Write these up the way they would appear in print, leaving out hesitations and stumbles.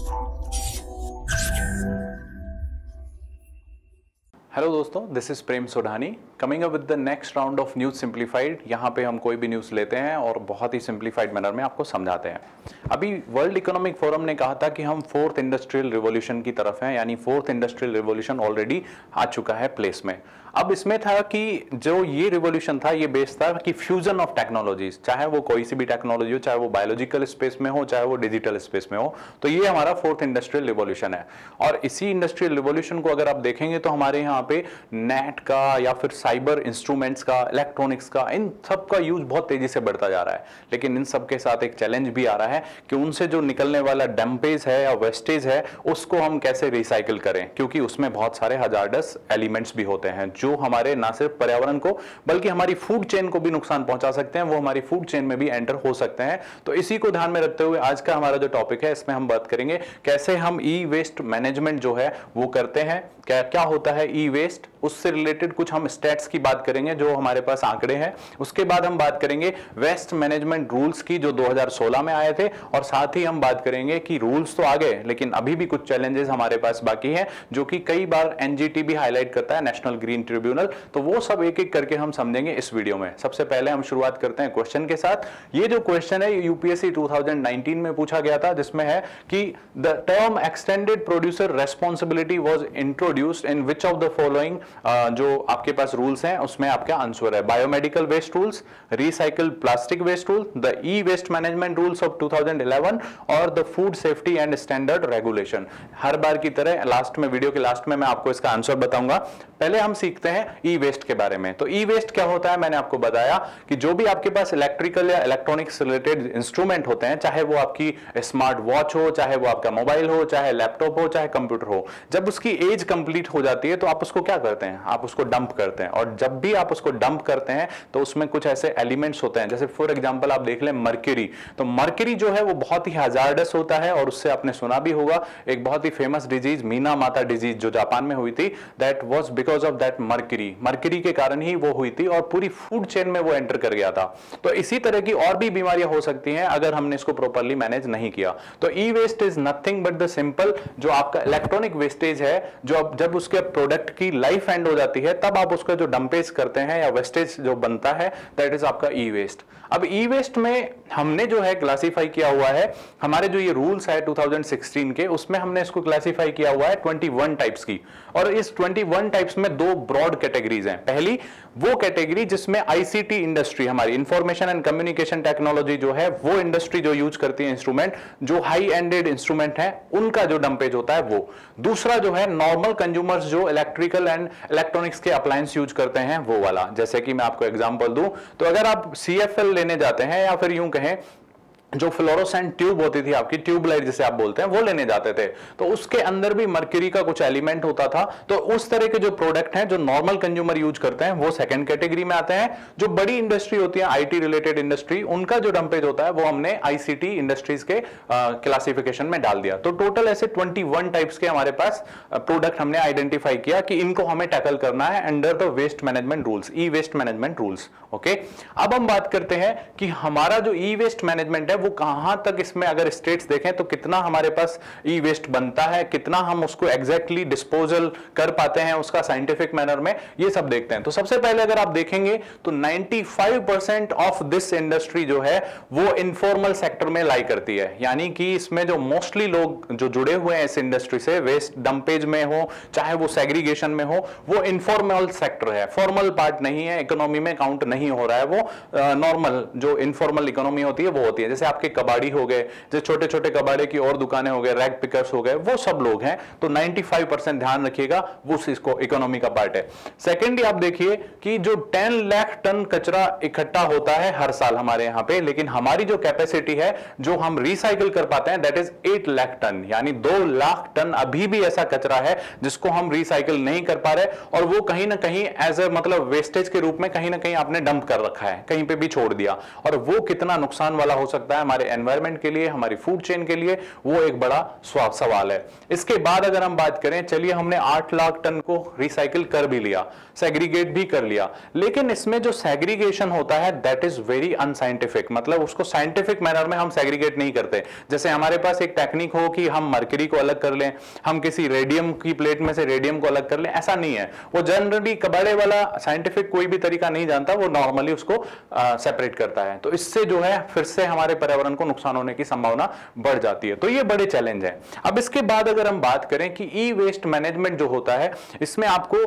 Hello दोस्तों, this is Prem Sodhani coming up with the next round of news simplified. यहाँ पे हम कोई भी न्यूज़ लेते हैं और बहुत ही सिंप्लीफाइड मैनर में आपको समझाते हैं। अभी वर्ल्ड इकोनॉमिक फोरम ने कहा था कि हम फोर्थ इंडस्ट्रियल रिवॉल्यूशन की तरफ हैं, यानी फोर्थ इंडस्ट्रियल रिवॉल्यूशन ऑलरेडी आ चुका है प्लेस में। अब इसमें था कि जो ये रिवॉल्यूशन था ये बेस्ड था कि फ्यूजन ऑफ टेक्नोलॉजीज, चाहे वो कोई सी भी टेक्नोलॉजी हो, चाहे वो बायोलॉजिकल स्पेस में हो, चाहे वो डिजिटल स्पेस में हो, तो ये हमारा फोर्थ इंडस्ट्रियल रिवॉल्यूशन है। और इसी इंडस्ट्रियल रिवॉल्यूशन को अगर आप देखेंगे तो हमारे यहाँ पे नेट का या फिर साइबर इंस्ट्रूमेंट्स का, इलेक्ट्रॉनिक्स का, इन सब का यूज बहुत तेजी से बढ़ता जा रहा है। लेकिन इन सब के साथ एक चैलेंज भी आ रहा है कि उनसे जो निकलने वाला डंपेज है या वेस्टेज है उसको हम कैसे रिसाइकिल करें, क्योंकि उसमें बहुत सारे हजार्डस एलिमेंट्स भी होते हैं जो हमारे ना सिर्फ पर्यावरण को बल्कि हमारी फूड चेन को भी नुकसान पहुंचा सकते हैं, वो हमारी फूड चेन में भी एंटर हो सकते हैं। तो इसी को ध्यान में रखते हुए आज का हमारा जो टॉपिक है इसमें हम बात करेंगे कैसे हम ई वेस्ट मैनेजमेंट जो है वो करते हैं, क्या क्या होता है ई वेस्ट, उससे रिलेटेड कुछ हम स्टैट्स की बात करेंगे जो हमारे पास आंकड़े हैं। उसके बाद हम बात करेंगे वेस्ट मैनेजमेंट रूल्स की जो 2016 में आए थे, और साथ ही हम बात करेंगे कि रूल्स तो आ गए लेकिन अभी भी कुछ चैलेंजेस हमारे पास बाकी हैं जो कि कई बार एनजीटी भी हाईलाइट करता है, नेशनल ग्रीन ट्रिब्यूनल। तो वो सब एक एक करके हम समझेंगे इस वीडियो में। सबसे पहले हम शुरुआत करते हैं क्वेश्चन के साथ। ये जो क्वेश्चन है यूपीएससी 2019 में पूछा गया था, जिसमें है कि the term extended producer responsibility was introduced in which of the following, जो आपके पास रूल्स हैं उसमें आपका आंसर है biomedical waste rules, recycle plastic waste rule, the e waste management rules of 2011 और the food safety and standard regulation. हर बार की तरह लास्ट में, वीडियो के लास्ट में मैं आपको इसका आंसर बताऊंगा। पहले हम सीखते हैं ई वेस्ट के बारे में। तो ई वेस्ट क्या होता है, मैंने आपको बताया कि जो भी आपके पास इलेक्ट्रिकल या इलेक्ट्रॉनिक्स रिलेटेड इंस्ट्रूमेंट होते हैं, चाहे वो आपकी स्मार्ट वॉच हो, चाहे वो आपका मोबाइल हो, चाहे लैपटॉप हो, चाहे कंप्यूटर हो, जब उसकी एज कंप्लीट हो जाती है तो आप उसको क्या करते हैं, आप उसको डंप करते हैं। और जब भी आप उसको डंप करते हैं तो उसमें कुछ ऐसे एलिमेंट्स होते हैं, जैसे फॉर एग्जांपल आप देख लें मर्क्यूरी। तो मर्क्यूरी जो है वो बहुत ही हैजार्डस होता है और उससे आपने सुना भी होगा एक बहुत ही फेमस डिजीज मीना माता डिजीज जो जापान में हुई थी, that was because of that mercury. Mercury के कारण ही वो हुई थी और पूरी फूड चेन में वो एंटर कर गया था। तो इसी तरह की और भी बीमारियां हो सकती हैं अगर हमने इसको प्रॉपर्ली मैनेज नहीं किया। तो e waste is nothing but the simple जो आपका इलेक्ट्रॉनिक वेस्टेज है, जो जब उसके प्रोडक्ट की लाइफ एंड हो जाती है तब आप उसका जो डंपेज करते हैं या वेस्टेज जो बनता है, दैट इज आपका ई वेस्ट। अब ई वेस्ट में हमने जो है क्लासिफाई किया हुआ है, हमारे जो ये रूल्स है 2016 के, उसमें हमने इसको क्लासिफाई किया हुआ है 21 टाइप्स की। और इस 21 टाइप्स में दो ब्रॉड कैटेगरीज हैं। पहली वो कैटेगरी जिसमें आईसीटी इंडस्ट्री, हमारी इंफॉर्मेशन एंड कम्युनिकेशन टेक्नोलॉजी जो है, वो इंडस्ट्री जो यूज करती है इंस्ट्रूमेंट, जो हाई एंडेड इंस्ट्रूमेंट है उनका जो डंपेज होता है वो। दूसरा जो है नॉर्मल कंज्यूमर्स जो इलेक्ट्रिकल एंड इलेक्ट्रॉनिक्स के अप्लायंस यूज करते हैं वो वाला। जैसे कि मैं आपको एग्जांपल दूं तो अगर आप सीएफएल लेने जाते हैं या फिर यूं कहें जो फ्लोरोसेंट ट्यूब होती थी आपकी, ट्यूबलाइट जिसे आप बोलते हैं, वो लेने जाते थे तो उसके अंदर भी मर्क्यूरी का कुछ एलिमेंट होता था। तो उस तरह के जो प्रोडक्ट हैं जो नॉर्मल कंज्यूमर यूज करते हैं वो सेकंड कैटेगरी में आते हैं। जो बड़ी इंडस्ट्री होती है आईटी रिलेटेड इंडस्ट्री, उनका जो डंपेज होता है वो हमने आईसीटी इंडस्ट्रीज के क्लासिफिकेशन में डाल दिया। तो टोटल ऐसे 21 टाइप्स के हमारे पास प्रोडक्ट हमने आइडेंटिफाई किया कि इनको हमें टैकल करना है under the waste management rules, e waste management rules. Okay, अब हम बात करते हैं कि हमारा जो ई वेस्ट मैनेजमेंट है वो कहां तक, इसमें अगर स्टेट्स देखें तो कितना हमारे पास ई वेस्ट बनता है, कितना हम उसको एग्जैक्टली डिस्पोजल कर पाते हैं उसका साइंटिफिक मैनर में, ये सब देखते हैं। तो सबसे पहले अगर आप देखेंगे तो 95% ऑफ दिस इंडस्ट्री जो है वो इनफॉर्मल सेक्टर में लाई करती है, यानी कि इसमें जो मोस्टली लोग जो जुड़े हुए हैं इस इंडस्ट्री से, वेस्ट डंपेज में हो चाहे वो सेग्रीगेशन में हो, वो इनफॉर्मल सेक्टर है, फॉर्मल पार्ट नहीं है, इकोनॉमी में काउंट नहीं हो रहा है। वो नॉर्मल जो इनफॉर्मल इकोनॉमी होती है वो होती है। जैसे आपके कबाड़ी हो गए, जो छोटे छोटे कबाड़े की और दुकानें हो गए, रैग पिकर्स हो गए, वो सब लोग हैं। तो 95% ध्यान रखिएगा वो इसको इकोनॉमी का पार्ट है। सेकेंडली आप देखिए कि जो 10 लाख टन कचरा इकट्ठा होता है हर साल हमारे यहां पे, लेकिन हमारी जो कैपेसिटी है जो हम रिसाइकिल कर पाते हैं दैट इज 8 लाख टन, यानी 2 लाख टन अभी भी ऐसा कचरा है जिसको हम रिसाइकिल नहीं कर पा रहे, और वो कहीं ना कहीं एज ए मतलब वेस्टेज के रूप में कहीं ना कहीं आपने डंप कर रखा है, कहीं पे भी छोड़ दिया। और वो कितना नुकसान वाला हो सकता है हमारे एनवायरमेंट के लिए, हमारी फूड चेन के लिए, वो एक बड़ा सवाल है। इसके बाद अगर हम बात करें, चलिए हमने 8 लाख टन को रिसाइकिल कर भी लिया, सेग्रीगेट भी कर लिया, लेकिन इसमें जो सेग्रीगेशन होता है दैट इज वेरी अनसाइंटिफिक, मतलब उसको साइंटिफिक मैनर में हम सेग्रीगेट नहीं करते। जैसे हमारे पास एक टेक्निक हो कि हम मर्करी को अलग कर लें, हम किसी रेडियम की प्लेट में से रेडियम को अलग कर लें, ऐसा नहीं है। वो जनरली कबाड़े वाला साइंटिफिक कोई भी तरीका नहीं जानता, वो नॉर्मली उसको सेपरेट करता है। तो इससे जो है फिर से हमारे पर्यावरण को नुकसान होने की संभावना बढ़ जाती है। तो ये बड़े चैलेंज है। अब इसके बाद अगर हम बात करें कि ई वेस्ट मैनेजमेंट जो होता है, इसमें आपको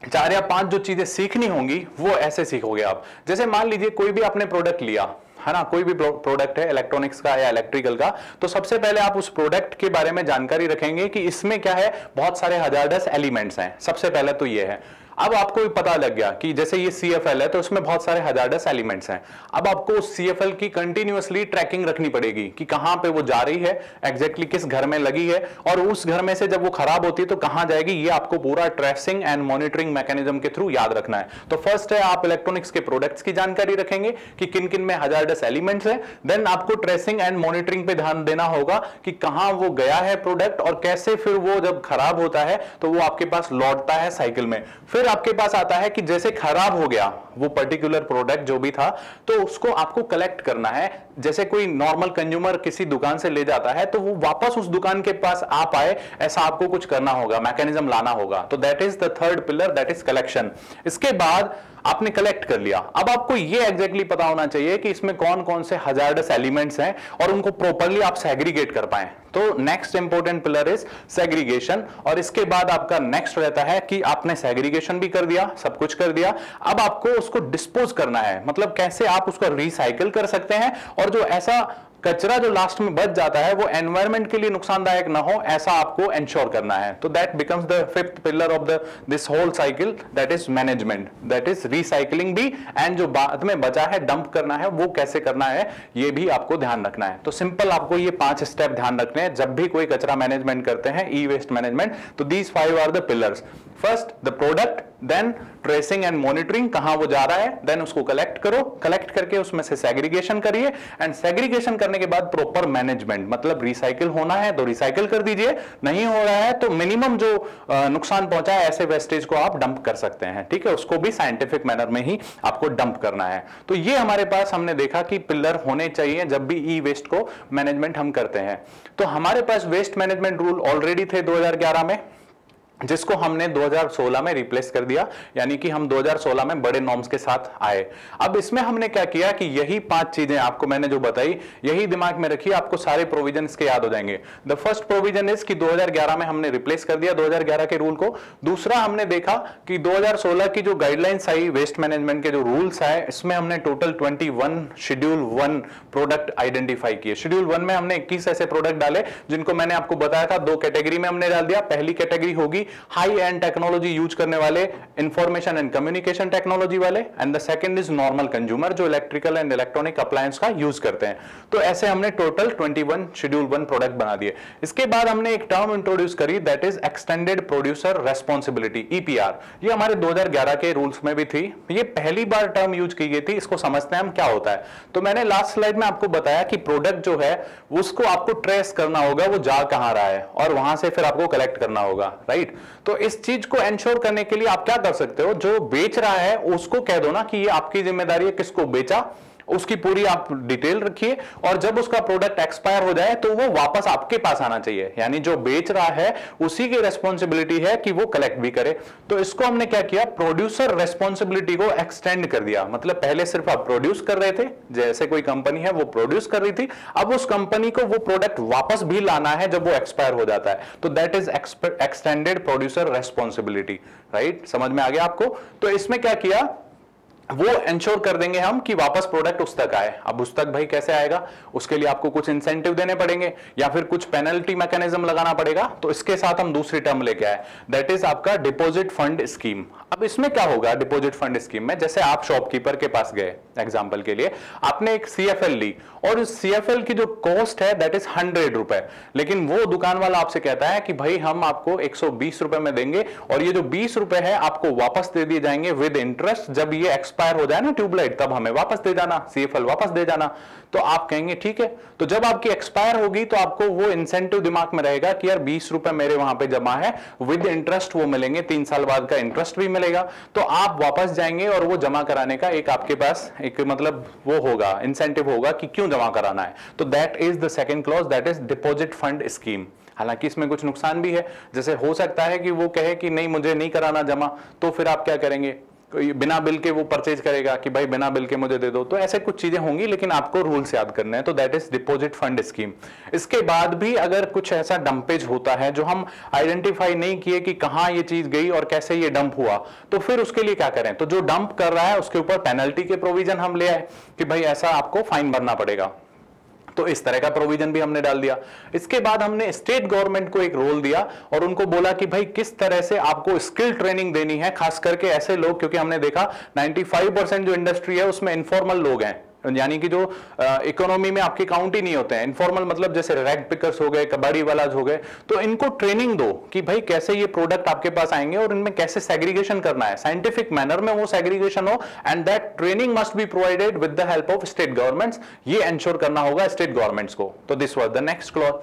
4 या 5 जो चीजें सीखनी होंगी वो ऐसे सीखोगे आप। जैसे मान लीजिए कोई भी आपने प्रोडक्ट लिया है ना, कोई भी प्रोडक्ट है इलेक्ट्रॉनिक्स का या इलेक्ट्रिकल का, तो सबसे पहले आप उस प्रोडक्ट के बारे में जानकारी रखेंगे कि इसमें क्या है, बहुत सारे हजार्डस एलिमेंट्स हैं। सबसे पहले तो ये है। अब आपको पता लग गया कि जैसे ये CFL है तो उसमें बहुत सारे हजार्डस एलिमेंट्स हैं। अब आपको उस CFL की कंटिन्यूअसली ट्रैकिंग रखनी पड़ेगी कि कहां पे वो जा रही है, एग्जैक्टली किस घर में लगी है, और उस घर में से जब वो खराब होती है तो कहां जाएगी, ये आपको पूरा ट्रेसिंग एंड मॉनिटरिंग मैकेनिज्म के थ्रू याद रखना है। तो फर्स्ट है आप इलेक्ट्रॉनिक्स के प्रोडक्ट्स की जानकारी रखेंगे कि किन किन में हजार्डस एलिमेंट्स है। देन आपको ट्रेसिंग एंड मॉनिटरिंग पे ध्यान देना होगा कि कहां वो गया है प्रोडक्ट और कैसे फिर वो जब खराब होता है तो वो आपके पास लौटता है साइकिल में। फिर आपके पास आता है कि जैसे खराब हो गया वो पर्टिकुलर प्रोडक्ट जो भी था, तो उसको आपको कलेक्ट करना है। जैसे कोई नॉर्मल कंज्यूमर किसी दुकान से ले जाता है तो वो वापस उस दुकान के पास आ पाए, ऐसा आपको कुछ करना होगा, मैकेनिज्म लाना होगा। तो that is the third pillar, that is collection. इसके बाद आपने कलेक्ट कर लिया, अब आपको ये एग्जैक्टली पता होना चाहिए कि इसमें कौन कौन से हजार्डस एलिमेंट्स हैं और उनको प्रॉपर्ली आप सेग्रीगेट कर पाए। तो next important pillar is segregation. और इसके बाद आपका नेक्स्ट रहता है कि आपने सेग्रीगेशन भी कर दिया, सब कुछ कर दिया, अब आपको उसको डिस्पोज करना है, मतलब कैसे आप उसको रिसाइकिल कर सकते हैं और जो ऐसा कचरा जो लास्ट में बच जाता है वो एनवायरमेंट के लिए नुकसानदायक ना हो, ऐसा आपको एंश्योर करना है। तो that becomes the fifth pillar of this whole cycle, that is management, that is recycling भी, एंड जो बाद में बचा है डंप करना है वो कैसे करना है ये भी आपको ध्यान रखना है। तो सिंपल आपको ये 5 स्टेप ध्यान रखने हैं जब भी कोई कचरा मैनेजमेंट करते हैं, ई वेस्ट मैनेजमेंट। तो these 5 are the pillars. First the product, then tracing and monitoring, कहां वो जा रहा है, देन उसको कलेक्ट करो, कलेक्ट करके उसमें से सेग्रीगेशन करिए, एंड सेग्रीगेशन करने के बाद प्रॉपर मैनेजमेंट, मतलब रिसाइकिल होना है तो रिसाइकिल कर दीजिए, नहीं हो रहा है तो मिनिमम जो नुकसान पहुंचा है ऐसे वेस्टेज को आप डंप कर सकते हैं। ठीक है, उसको भी साइंटिफिक मैनर में ही आपको डंप करना है। तो ये हमारे पास हमने देखा कि पिलर होने चाहिए जब भी ई वेस्ट को मैनेजमेंट हम करते हैं। तो हमारे पास वेस्ट मैनेजमेंट रूल ऑलरेडी थे 2011 में, जिसको हमने 2016 में रिप्लेस कर दिया, यानी कि हम 2016 में बड़े नॉर्म्स के साथ आए। अब इसमें हमने क्या किया कि यही 5 चीजें आपको मैंने जो बताई यही दिमाग में रखिए, आपको सारे प्रोविजन इसके याद हो जाएंगे। द फर्स्ट प्रोविजन इज कि 2011 में हमने रिप्लेस कर दिया 2011 के रूल को। दूसरा हमने देखा कि 2016 की जो गाइडलाइंस आई वेस्ट मैनेजमेंट के जो रूल्स आए, इसमें हमने टोटल 21 शेड्यूल 1 प्रोडक्ट आइडेंटिफाई किए। शेड्यूल 1 में हमने 21 ऐसे प्रोडक्ट डाले जिनको मैंने आपको बताया था 2 कैटेगरी में हमने डाल दिया। पहली कैटेगरी होगी हाई एंड टेक्नोलॉजी यूज करने वाले, इंफॉर्मेशन एंड कम्युनिकेशन टेक्नोलॉजी वाले, and the second is normal consumer जो इलेक्ट्रिकल एंड इलेक्ट्रॉनिक अप्लायंस का यूज करते हैं। तो ऐसे हमने टोटल 21 शेड्यूल 1 प्रोडक्ट बना दिए। इसके बाद हमने एक टर्म इंट्रोड्यूस करी, that is extended producer responsibility, EPR। ये हमारे 2011 के रूल्स में भी थी, ये पहली बार टर्म यूज की गई थी। इसको समझते हैं हम क्या होता है। तो मैंने लास्ट स्लाइड में आपको बताया कि प्रोडक्ट जो है उसको आपको ट्रेस करना होगा, वो जा कहां रहा है, और वहां से फिर आपको कलेक्ट करना होगा, राइट। तो इस चीज को एंश्योर करने के लिए आप क्या कर सकते हो, जो बेच रहा है उसको कह दो ना कि ये आपकी जिम्मेदारी है, किसको बेचा उसकी पूरी आप डिटेल रखिए, और जब उसका प्रोडक्ट एक्सपायर हो जाए तो वो वापस आपके पास आना चाहिए। यानी जो बेच रहा है उसी की रेस्पॉन्सिबिलिटी है कि वो कलेक्ट भी करे। तो इसको हमने क्या किया, प्रोड्यूसर रेस्पॉन्सिबिलिटी को एक्सटेंड कर दिया। मतलब पहले सिर्फ आप प्रोड्यूस कर रहे थे, जैसे कोई कंपनी है वो प्रोड्यूस कर रही थी, अब उस कंपनी को वो प्रोडक्ट वापस भी लाना है जब वो एक्सपायर हो जाता है। तो that is extended producer responsibility, right. समझ में आ गया आपको। तो इसमें क्या किया, वो इंश्योर कर देंगे हम कि वापस प्रोडक्ट उस तक आए। अब उस तक भाई कैसे आएगा, उसके लिए आपको कुछ इंसेंटिव देने पड़ेंगे या फिर कुछ पेनल्टी मैकेनिज्म लगाना पड़ेगा। तो इसके साथ हम दूसरी टर्म लेके आए, दैट इज आपका डिपॉजिट फंड स्कीम। अब इसमें क्या होगा डिपॉजिट फंड स्कीम में, जैसे आप शॉपकीपर के पास गए एग्जांपल के लिए, आपने एक CFL ली और उस CFL की जो कॉस्ट है दैट इज 100 रुपए, लेकिन वो दुकान वाला आपसे कहता है कि भाई हम आपको 120 रुपए में देंगे और ये जो 20 रुपए है आपको वापस दे दिए जाएंगे विद इंटरेस्ट जब ये एक्सपायर एक्सपायर हो जाए ना ट्यूबलाइट, तब हमें वापस दे जाना, CFL वापस दे जाना। तो आप कहेंगे ठीक है, तो जब आपकी एक्सपायर होगी तो आपको वो इंसेंटिव दिमाग में रहेगा कि यार 20 रुपए मेरे वहां पे जमा है, विद इंटरेस्ट वो मिलेंगे, 3 साल बाद का इंटरेस्ट भी मिलेगा। तो आप वापस जाएंगे और वो जमा कराने का एक आपके पास एक मतलब वो होगा, इंसेंटिव होगा कि क्यों जमा कराना है। तो that is the second clause, that is deposit fund scheme. हालांकि इसमें कुछ नुकसान भी है, जैसे हो सकता है कि वो कहे कि नहीं मुझे नहीं कराना जमा, तो फिर आप क्या करेंगे, बिना बिल के वो परचेज करेगा कि भाई बिना बिल के मुझे दे दो। तो ऐसे कुछ चीजें होंगी, लेकिन आपको रूल्स याद करने हैं। तो that is deposit fund scheme. इसके बाद भी अगर कुछ ऐसा डंपेज होता है जो हम आइडेंटिफाई नहीं किए कि कहां ये चीज गई और कैसे ये डंप हुआ, तो फिर उसके लिए क्या करें। तो जो डंप कर रहा है उसके ऊपर पेनल्टी के प्रोविजन हम ले आए कि भाई ऐसा आपको फाइन भरना पड़ेगा। तो इस तरह का प्रोविजन भी हमने डाल दिया। इसके बाद हमने स्टेट गवर्नमेंट को एक रोल दिया और उनको बोला कि भाई किस तरह से आपको स्किल ट्रेनिंग देनी है, खास करके ऐसे लोग, क्योंकि हमने देखा 95% जो इंडस्ट्री है उसमें इनफॉर्मल लोग हैं, यानी कि जो इकोनॉमी में आपके काउंट ही नहीं होते हैं। इनफॉर्मल मतलब जैसे रैग पिकर्स हो गए, कबाड़ी वालाज हो गए। तो इनको ट्रेनिंग दो कि भाई कैसे ये प्रोडक्ट आपके पास आएंगे और इनमें कैसे सेग्रीगेशन करना है, साइंटिफिक मैनर में वो सेग्रीगेशन हो, and that training must be provided with the help of state governments. ये एंश्योर करना होगा स्टेट गवर्नमेंट्स को। तो this was the next clause.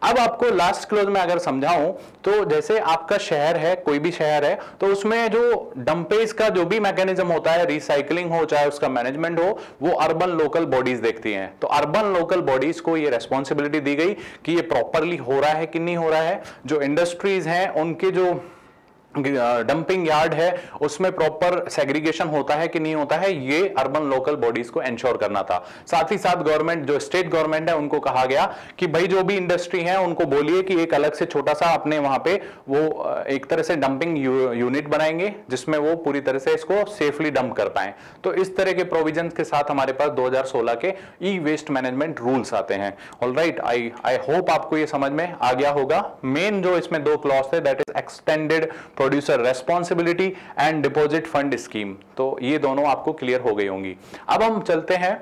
अब आपको लास्ट क्लोज में अगर समझाऊं तो जैसे आपका शहर है, कोई भी शहर है, तो उसमें जो डंपेज का जो भी मैकेनिज्म होता है, रिसाइकलिंग हो चाहे उसका मैनेजमेंट हो, वो अर्बन लोकल बॉडीज देखती हैं। तो अर्बन लोकल बॉडीज को ये रेस्पॉन्सिबिलिटी दी गई कि ये प्रॉपरली हो रहा है कि नहीं हो रहा है। जो इंडस्ट्रीज हैं उनके जो डंपिंग यार्ड है उसमें प्रॉपर सेग्रीगेशन होता है कि नहीं होता है, ये अर्बन लोकल बॉडीज को एंश्योर करना था। साथ ही साथ गवर्नमेंट, जो स्टेट गवर्नमेंट है, उनको कहा गया कि भाई जो भी इंडस्ट्री है उनको बोलिए कि एक अलग से छोटा सा अपने वहां पे वो एक तरह से डंपिंग यूनिट बनाएंगे जिसमें वो पूरी तरह से इसको सेफली डंप कर पाए। तो इस तरह के प्रोविजंस के साथ हमारे पास 2016 के ई वेस्ट मैनेजमेंट रूल्स आते हैं। ऑलराइट, आई होप आपको ये समझ में आ गया होगा। मेन जो इसमें दो क्लॉज थे, that is extended producer responsibility and deposit fund scheme. तो ये दोनों आपको क्लियर हो गई होंगी। अब हम चलते हैं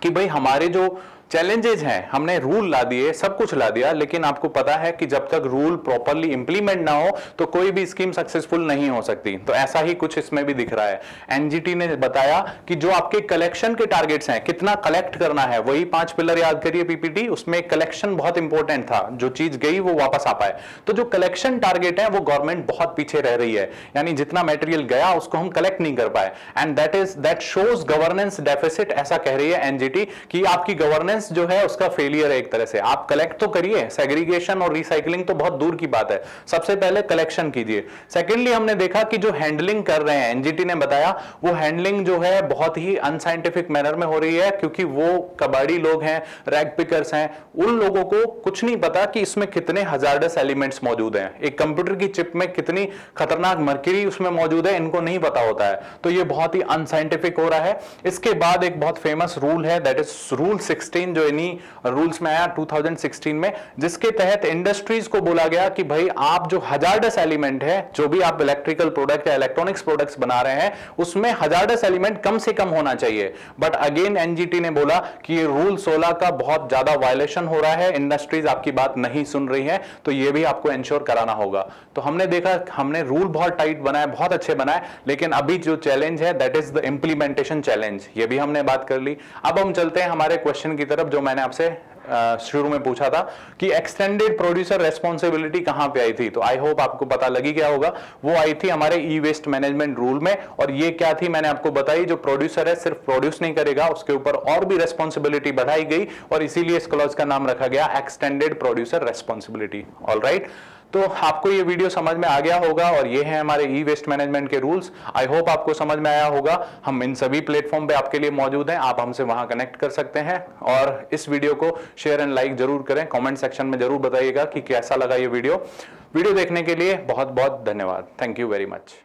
कि भाई हमारे जो चैलेंजेस हैं, हमने रूल ला दिए, सब कुछ ला दिया, लेकिन आपको पता है कि जब तक रूल प्रॉपरली इंप्लीमेंट ना हो तो कोई भी स्कीम सक्सेसफुल नहीं हो सकती। तो ऐसा ही कुछ इसमें भी दिख रहा है। एनजीटी ने बताया कि जो आपके कलेक्शन के टारगेट्स हैं, कितना कलेक्ट करना है, वही 5 पिलर याद करिए पीपीटी, उसमें कलेक्शन बहुत इंपॉर्टेंट था, जो चीज गई वो वापस आ पाए। तो जो कलेक्शन टारगेट है वो गवर्नमेंट बहुत पीछे रह रही है, यानी जितना मेटेरियल गया उसको हम कलेक्ट नहीं कर पाए, and that shows governance deficit. ऐसा कह रही है एनजीटी कि आपकी गवर्नेंस जो है उसका फेलियर है। एक तरह से आप कलेक्ट तो करिए, सेग्रीगेशन और रिसाइकलिंग तो बहुत दूर की बात है, सबसे पहले कलेक्शन कीजिए। सेकेंडली हमने देखा कि जो हैंडलिंग कर रहे हैं, एनजीटी ने बताया वो हैंडलिंग जो है बहुत ही अनसाइंटिफिक मैनर में हो रही है, क्योंकि वो कबाड़ी लोग हैं, रैग पिकर्स हैं, उन लोगों को कुछ नहीं पता कि इसमें कितने हजार्डस एलिमेंट्स मौजूद हैं, एक कंप्यूटर की चिप में कितनी खतरनाक मर्क्यूरी उसमें मौजूद है, इनको नहीं पता होता है। तो ये बहुत ही अनसाइंटिफिक हो रहा है। इसके बाद एक बहुत फेमस रूल है, दैट इज रूल 16, जो इन्हीं रूल्स में आया 2016 में, जिसके तहत इंडस्ट्रीज को बोला गया कि भाई आप जो हजार्डस एलिमेंट है, जो भी आप इलेक्ट्रिकल प्रोडक्ट या इलेक्ट्रॉनिक्स प्रोडक्ट्स बना रहे हैं, उसमें हजार्डस एलिमेंट कम से कम होना चाहिए। बट अगेन एनजीटी ने बोला कि ये रूल 16 का बहुत ज्यादा वायलेशन हो रहा है, इंडस्ट्रीज आपकी बात नहीं सुन रही है, तो ये भी आपको इंश्योर कराना होगा। तो हमने देखा, हमने रूल बहुत टाइट बनाए, बहुत अच्छे बनाए, लेकिन अभी जो चैलेंज है that is the implementation challenge, ये भी हमने बात कर ली। अब हम चलते हैं हमारे क्वेश्चन की तरफ, जो मैंने आपसे शुरू में पूछा था कि एक्सटेंडेड प्रोड्यूसर रेस्पॉन्सिबिलिटी कहां पे आई थी। तो आई होप आपको पता लगी गया होगा, वो आई थी हमारे ई वेस्ट मैनेजमेंट रूल में। और ये क्या थी मैंने आपको बताई, जो प्रोड्यूसर है सिर्फ प्रोड्यूस नहीं करेगा, उसके ऊपर और भी रेस्पॉन्सिबिलिटी बढ़ाई गई, और इसीलिए इस क्लॉज का नाम रखा गया एक्सटेंडेड प्रोड्यूसर रेस्पॉन्सिबिलिटी। ऑलराइट, तो आपको ये वीडियो समझ में आ गया होगा, और ये है हमारे ई वेस्ट मैनेजमेंट के रूल्स। आई होप आपको समझ में आया होगा। हम इन सभी प्लेटफॉर्म पे आपके लिए मौजूद हैं, आप हमसे वहां कनेक्ट कर सकते हैं। और इस वीडियो को शेयर एंड लाइक जरूर करें, कमेंट सेक्शन में जरूर बताइएगा कि कैसा लगा ये वीडियो। देखने के लिए बहुत बहुत धन्यवाद। Thank you very much.